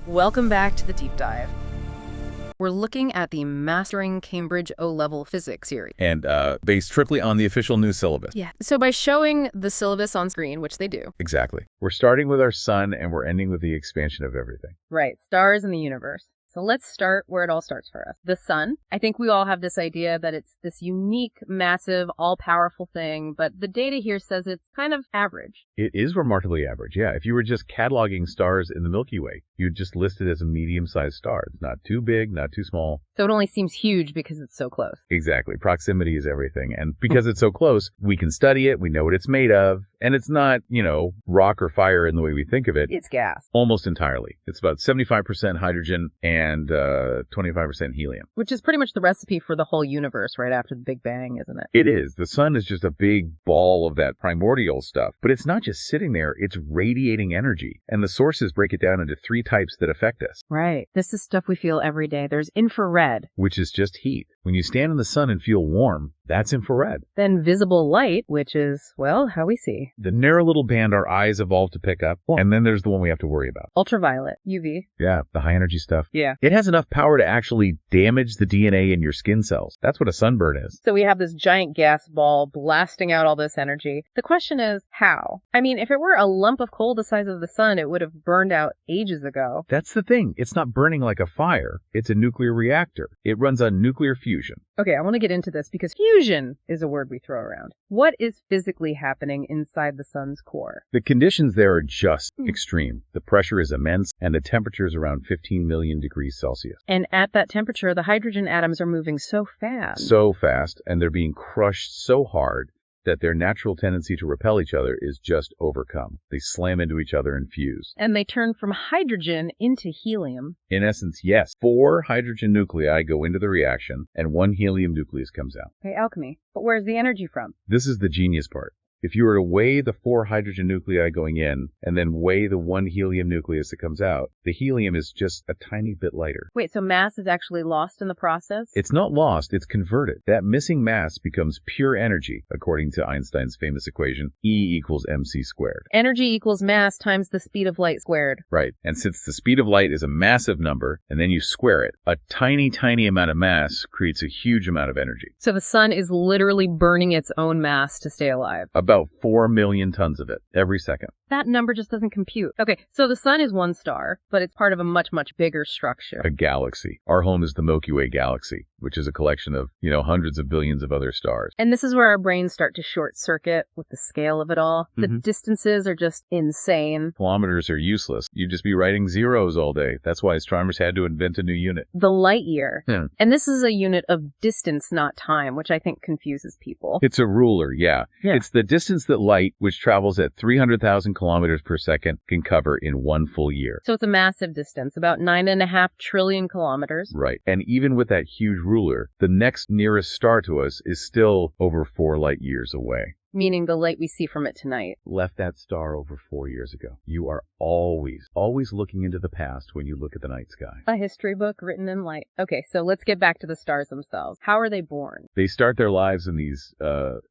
Welcome back to the deep dive. We're looking at the Mastering Cambridge O Level Physics series. And based strictly on the official new syllabus. Yeah, so by showing the syllabus on screen, which they do. Exactly. We're starting with our sun and we're ending with the expansion of everything. Right, stars in the universe. So let's start where it all starts for us. The sun. I think we all have this idea that it's this unique, massive, all-powerful thing, but the data here says it's kind of average. It is remarkably average, yeah. If you were just cataloging stars in the Milky Way, you'd just list it as a medium-sized star. It's not too big, not too small. So it only seems huge because it's so close. Exactly. Proximity is everything. And because it's so close, we can study it, we know what it's made of, and it's not, rock or fire in the way we think of it. It's gas. Almost entirely. It's about 75% hydrogen and 25% helium. Which is pretty much the recipe for the whole universe right after the Big Bang, isn't it? It is. The sun is just a big ball of that primordial stuff. But it's not just sitting there, it's radiating energy. And the sources break it down into three types that affect us. Right. This is stuff we feel every day. There's infrared. Which is just heat. When you stand in the sun and feel warm, that's infrared. Then visible light, which is, well, how we see. The narrow little band our eyes evolved to pick up. And then there's the one we have to worry about. Ultraviolet, UV. Yeah, the high energy stuff. Yeah. It has enough power to actually damage the DNA in your skin cells. That's what a sunburn is. So we have this giant gas ball blasting out all this energy. The question is, how? I mean, if it were a lump of coal the size of the sun, it would have burned out ages ago. That's the thing. It's not burning like a fire. It's a nuclear reactor. It runs on nuclear fusion. Okay, I want to get into this because fusion is a word we throw around. What is physically happening inside the sun's core? The conditions there are just extreme. The pressure is immense and the temperature is around 15 million degrees Celsius. And at that temperature, the hydrogen atoms are moving so fast. So fast, and they're being crushed so hard that their natural tendency to repel each other is just overcome. They slam into each other and fuse. And they turn from hydrogen into helium. In essence, yes. 4 hydrogen nuclei go into the reaction, and 1 helium nucleus comes out. Okay, alchemy. But where's the energy from? This is the genius part. If you were to weigh the 4 hydrogen nuclei going in, and then weigh the 1 helium nucleus that comes out, the helium is just a tiny bit lighter. Wait, so mass is actually lost in the process? It's not lost, it's converted. That missing mass becomes pure energy, according to Einstein's famous equation, E equals mc squared. Energy equals mass times the speed of light squared. Right, and since the speed of light is a massive number, and then you square it, a tiny, tiny amount of mass creates a huge amount of energy. So the sun is literally burning its own mass to stay alive. About 4 million tons of it every second. That number just doesn't compute. Okay, so the sun is one star, but it's part of a much, much bigger structure. A galaxy. Our home is the Milky Way galaxy, which is a collection of, hundreds of billions of other stars. And this is where our brains start to short circuit with the scale of it all. The distances are just insane. Kilometers are useless. You'd just be writing zeros all day. That's why astronomers had to invent a new unit. The light year. And this is a unit of distance, not time, which I think confuses people. It's a ruler, yeah. It's the distance that light, which travels at 300,000 kilometers per second, can cover in 1 full year. So it's a massive distance, about 9.5 trillion kilometers. Right. And even with that huge ruler, the next nearest star to us is still over 4 light years away. Meaning the light we see from it tonight. Left that star over 4 years ago. You are always looking into the past when you look at the night sky. A history book written in light. Okay, so let's get back to the stars themselves. How are they born? They start their lives in these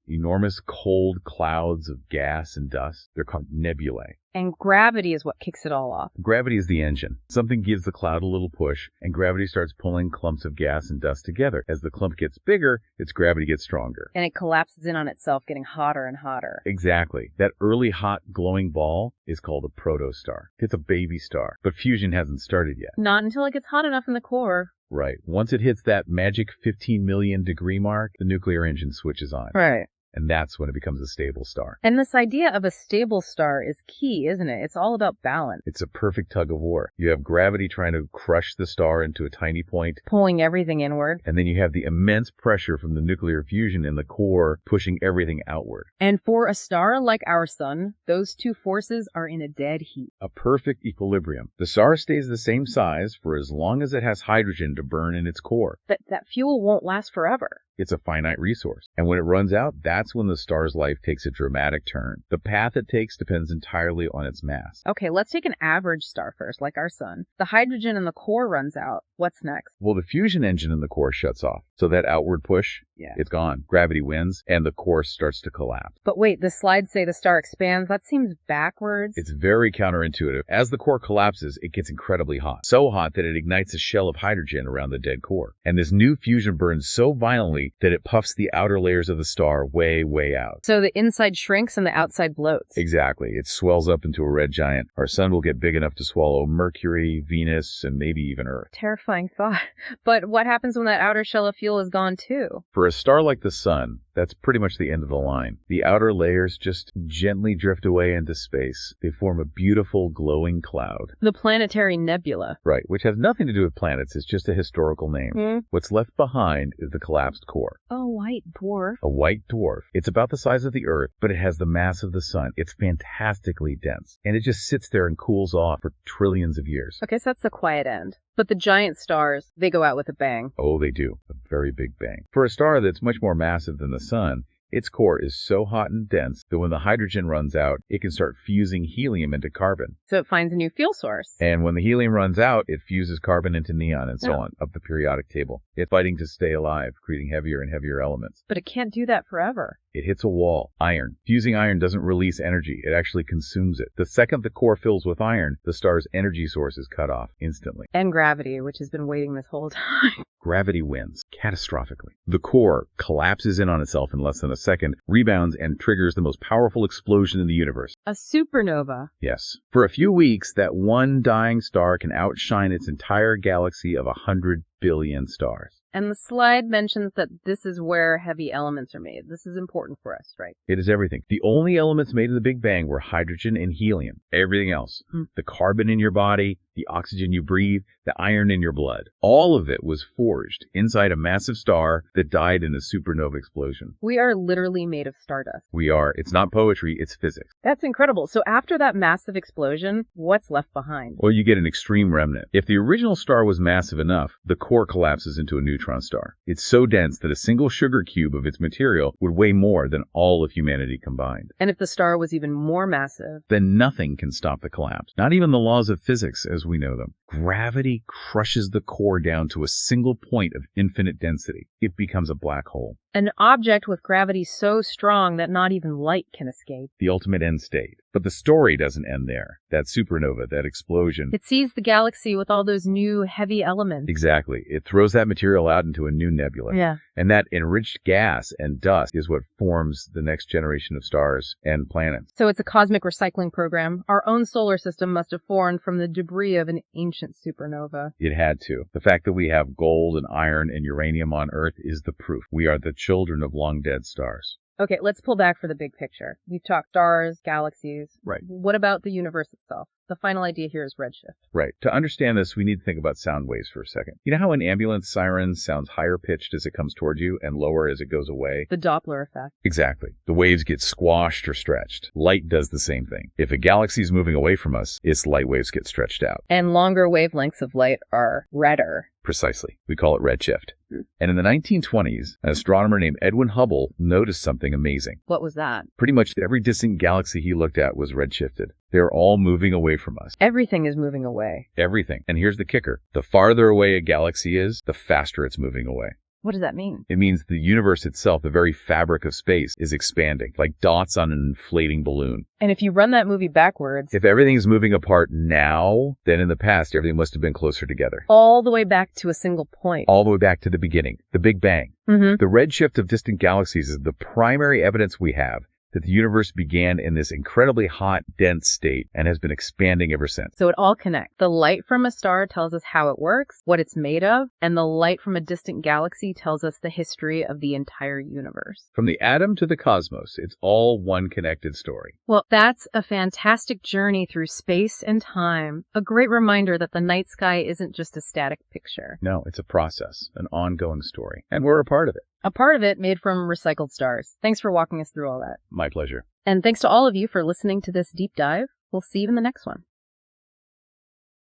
enormous cold clouds of gas and dust. They're called nebulae. And gravity is what kicks it all off. Gravity is the engine. Something gives the cloud a little push, and gravity starts pulling clumps of gas and dust together. As the clump gets bigger, its gravity gets stronger. And it collapses in on itself, getting hotter and hotter. Exactly. That early hot glowing ball is called a protostar. It's a baby star, but fusion hasn't started yet. Not until it gets hot enough in the core. Right. Once it hits that magic 15 million degree mark, the nuclear engine switches on. Right. And that's when it becomes a stable star. And this idea of a stable star is key, isn't it? It's all about balance. It's a perfect tug of war. You have gravity trying to crush the star into a tiny point, pulling everything inward. And then you have the immense pressure from the nuclear fusion in the core pushing everything outward. And for a star like our sun, those two forces are in a dead heat. A perfect equilibrium. The star stays the same size for as long as it has hydrogen to burn in its core. But that fuel won't last forever. It's a finite resource. And when it runs out, that's when the star's life takes a dramatic turn. The path it takes depends entirely on its mass. Okay, let's take an average star first, like our sun. The hydrogen in the core runs out. What's next? Well, the fusion engine in the core shuts off. So that outward push Yeah. It's gone. Gravity wins, and the core starts to collapse. But wait, the slides say the star expands. That seems backwards. It's very counterintuitive. As the core collapses, it gets incredibly hot. So hot that it ignites a shell of hydrogen around the dead core. And this new fusion burns so violently that it puffs the outer layers of the star way, way out. So the inside shrinks and the outside bloats. Exactly. It swells up into a red giant. Our sun will get big enough to swallow Mercury, Venus, and maybe even Earth. Terrifying thought. But what happens when that outer shell of fuel is gone too? For a star like the sun, that's pretty much the end of the line. The outer layers just gently drift away into space. They form a beautiful glowing cloud. The planetary nebula. Right, which has nothing to do with planets. It's just a historical name. What's left behind is the collapsed core. A white dwarf. A white dwarf. It's about the size of the Earth, but it has the mass of the sun. It's fantastically dense. And it just sits there and cools off for trillions of years. Okay, so that's the quiet end. But the giant stars, they go out with a bang. Oh, they do. A very big bang. For a star that's much more massive than the sun, its core is so hot and dense that when the hydrogen runs out, it can start fusing helium into carbon. So it finds a new fuel source. And when the helium runs out, it fuses carbon into neon and so on, up the periodic table. It's fighting to stay alive, creating heavier and heavier elements. But it can't do that forever. It hits a wall. Iron. Fusing iron doesn't release energy. It actually consumes it. The second the core fills with iron, the star's energy source is cut off instantly. And gravity, which has been waiting this whole time. Gravity wins, catastrophically. The core collapses in on itself in less than a second, rebounds, and triggers the most powerful explosion in the universe. A supernova. Yes. For a few weeks, that one dying star can outshine its entire galaxy of 100 billion stars. And the slide mentions that this is where heavy elements are made. This is important for us, right? It is everything. The only elements made in the Big Bang were hydrogen and helium. Everything else. The carbon in your body, the oxygen you breathe, the iron in your blood. All of it was forged inside a massive star that died in a supernova explosion. We are literally made of stardust. We are. It's not poetry, it's physics. That's incredible. So after that massive explosion, what's left behind? Well, you get an extreme remnant. If the original star was massive enough, the core collapses into a neutron star. It's so dense that a single sugar cube of its material would weigh more than all of humanity combined. And if the star was even more massive, then nothing can stop the collapse. Not even the laws of physics as we know them. Gravity crushes the core down to a single point of infinite density. It becomes a black hole. An object with gravity so strong that not even light can escape. The ultimate end state. But the story doesn't end there. That supernova, that explosion. It sees the galaxy with all those new heavy elements. Exactly. It throws that material out into a new nebula. Yeah. And that enriched gas and dust is what forms the next generation of stars and planets. So it's a cosmic recycling program. Our own solar system must have formed from the debris of an ancient supernova. It had to. The fact that we have gold and iron and uranium on Earth is the proof. We are the children of long-dead stars. Okay, let's pull back for the big picture. We've talked stars, galaxies. Right. What about the universe itself? The final idea here is redshift. Right. To understand this, we need to think about sound waves for a second. You know how an ambulance siren sounds higher pitched as it comes towards you and lower as it goes away? The Doppler effect. Exactly. The waves get squashed or stretched. Light does the same thing. If a galaxy is moving away from us, its light waves get stretched out. And longer wavelengths of light are redder. Precisely. We call it redshift. And in the 1920s, an astronomer named Edwin Hubble noticed something amazing. What was that? Pretty much every distant galaxy he looked at was redshifted. They're all moving away from us. Everything is moving away. Everything. And here's the kicker. The farther away a galaxy is, the faster it's moving away. What does that mean? It means the universe itself, the very fabric of space, is expanding, like dots on an inflating balloon. And if you run that movie backwards... If everything is moving apart now, then in the past, everything must have been closer together. All the way back to a single point. All the way back to the beginning, the Big Bang. The redshift of distant galaxies is the primary evidence we have that the universe began in this incredibly hot, dense state and has been expanding ever since. So it all connects. The light from a star tells us how it works, what it's made of, and the light from a distant galaxy tells us the history of the entire universe. From the atom to the cosmos, it's all one connected story. Well, that's a fantastic journey through space and time. A great reminder that the night sky isn't just a static picture. No, it's a process, an ongoing story, and we're a part of it. A part of it made from recycled stars. Thanks for walking us through all that. My pleasure. And thanks to all of you for listening to this deep dive. We'll see you in the next one.